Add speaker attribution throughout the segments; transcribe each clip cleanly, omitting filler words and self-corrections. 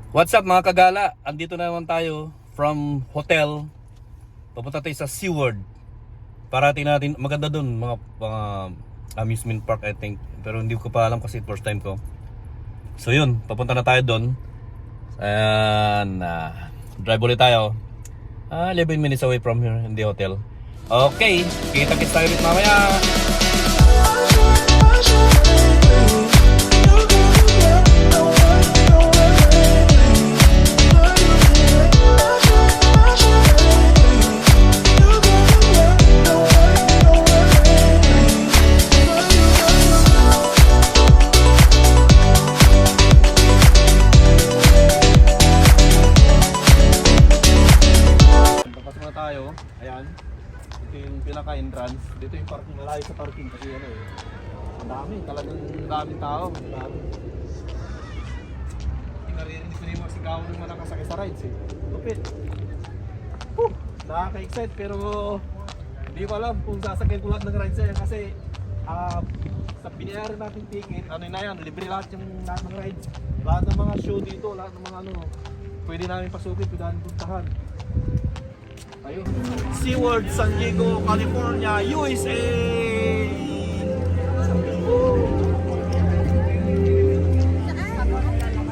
Speaker 1: What's up mga kagala? Andito na naman tayo from hotel. Papunta tayo sa SeaWorld. Parating natin, maganda dun mga amusement park I think. Pero hindi ko pa alam kasi first time ko. So yun, papunta na tayo dun. And drive ulit tayo. 11 minutes away from here in the hotel. Okay, kita-kits tayo ulit mamaya. Tayo, ayan. Ito yung pinaka-entrance. Dito yung parking, malayo sa parking kasi ano eh. Ang dami, talagang daming tao. Naririnig ko na yung mga sigaw ng mga nakasakay sa rides eh. Lupit. Nakaka-excite pero hindi ko alam kung sasakay ko lahat ng rides eh. Kasi sa binayaran natin ticket, ano na yan, libre lahat yung lahat ng rides. Lahat ng mga show dito, lahat ng mga ano, pwede namin pasukin, pwede namin puntahan. Ayun. SeaWorld, San Diego, California, USA!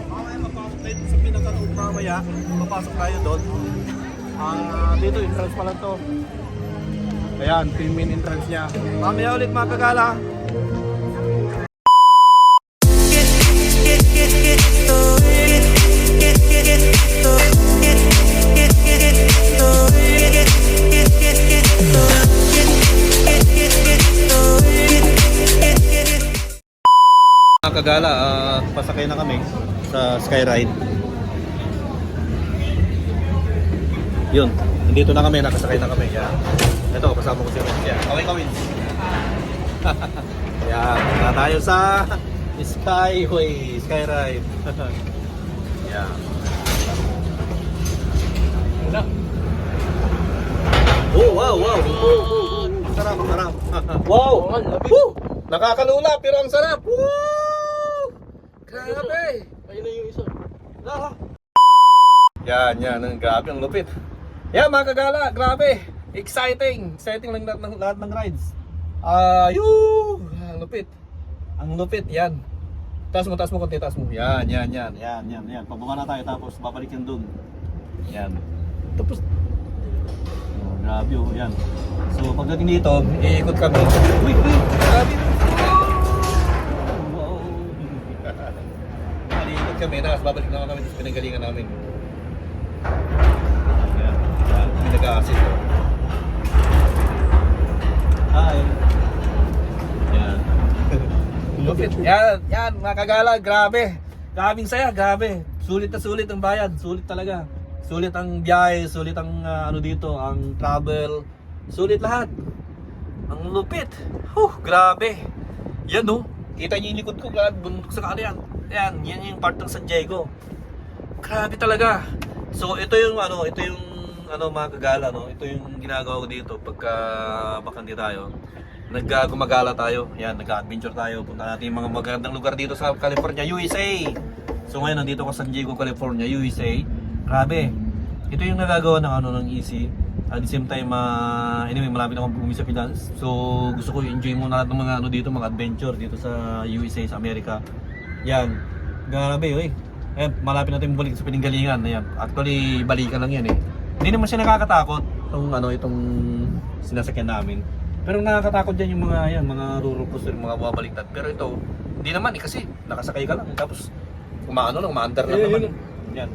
Speaker 1: Mamaya papasok tayo sa pinaka-loob mamaya. Papasok tayo doon. Dito, entrance pa lang to. Ayan, 10-minute entrance niya. Mamaya ulit mga kagala. Kagala, pasakay na kami sa Skyride. Yun, dito na kami, nakasakay na kami. Yan. Ito, kasama ko si Wins. Yan. Okay ka, Wins. Yan, na tayo sa Skyway, Skyride. Yan. Oh, wow, wow. Sarap, sarap. Wow, nakakalula pero ang sarap. Woo! Grabe!
Speaker 2: Ayun na yung isa.
Speaker 1: Yan, ang grabe, ang lupit. Yan mga kagala, grabe. Exciting lang lahat ng rides. Ang lupit. Ang lupit, yan. Taas mo konti, taas mo. Yan. Pababa na tayo tapos babalik yan dun. Yan. Tapos, grabe yan. So pagdating dito, iikot kami. Uy, grabe. Kami, tapos babalik na kami sa pinanggalingan namin. Yan, pinag-a-assist ko. Hi! Yan. Lupit. Yan, mga kagala, grabe. Grabing saya, grabe. Sulit na sulit ang bayad, sulit talaga. Sulit ang biyahe, sulit ang ano dito, ang travel. Sulit lahat. Ang lupit. Grabe. Yan no. Kita niyo yung likod ko, bundok sa kanya. Yan yung part ng San Diego. Grabe talaga. So ito yung mga kagala no. Ito yung ginagawa ko dito pagka bakante tayo. Gumagala tayo. Yan, nag-adventure tayo. Punta natin yung mga magandang lugar dito sa California, USA. So ngayon nandito ko sa San Diego, California, USA. Grabe. Ito yung nagagawa ng easy. At the same time, anyway, malapit akong bumi sa Pinas. So gusto ko i-enjoy muna lahat ng mga dito, mga adventure dito sa USA, sa Amerika. Yan. Grabe, oy. Ayan, malapit natin bumalik sa pinanggalingan. Ayan. Actually, balikan lang yan eh. Hindi naman siya nakakatakot itong sinasakyan namin. Pero nakakatakot diyan yung mga roller coaster, mga babaliktad. Pero ito, hindi naman eh kasi nakasakay ka lang tapos umaandar lang naman. Yan.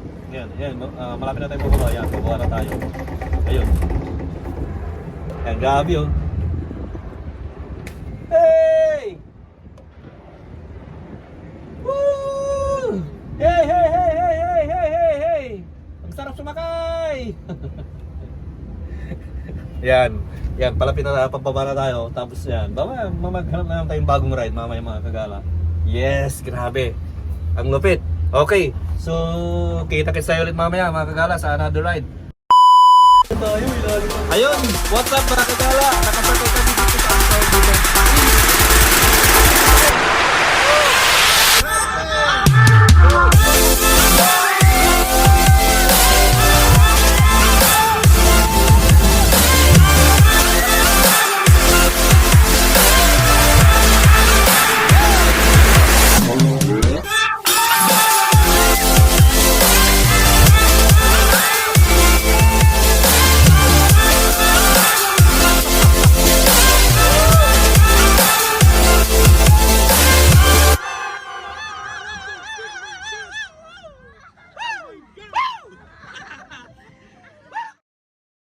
Speaker 1: Malapit na tayo bababa. Yan, bababa na tayo. Ayun. Ayan, grabe oh. Hey! Woo! Hey! Ang sarap sumakay! Yan, palapit na pababa na tayo. Tapos yan, mamaghanap na tayong bagong ride mamaya mga kagala. Yes, grabe. Ang lupit. Okay, so kita-kits tayo ulit mamaya mga kagala sa another ride. Ayun, what's up mga kagala?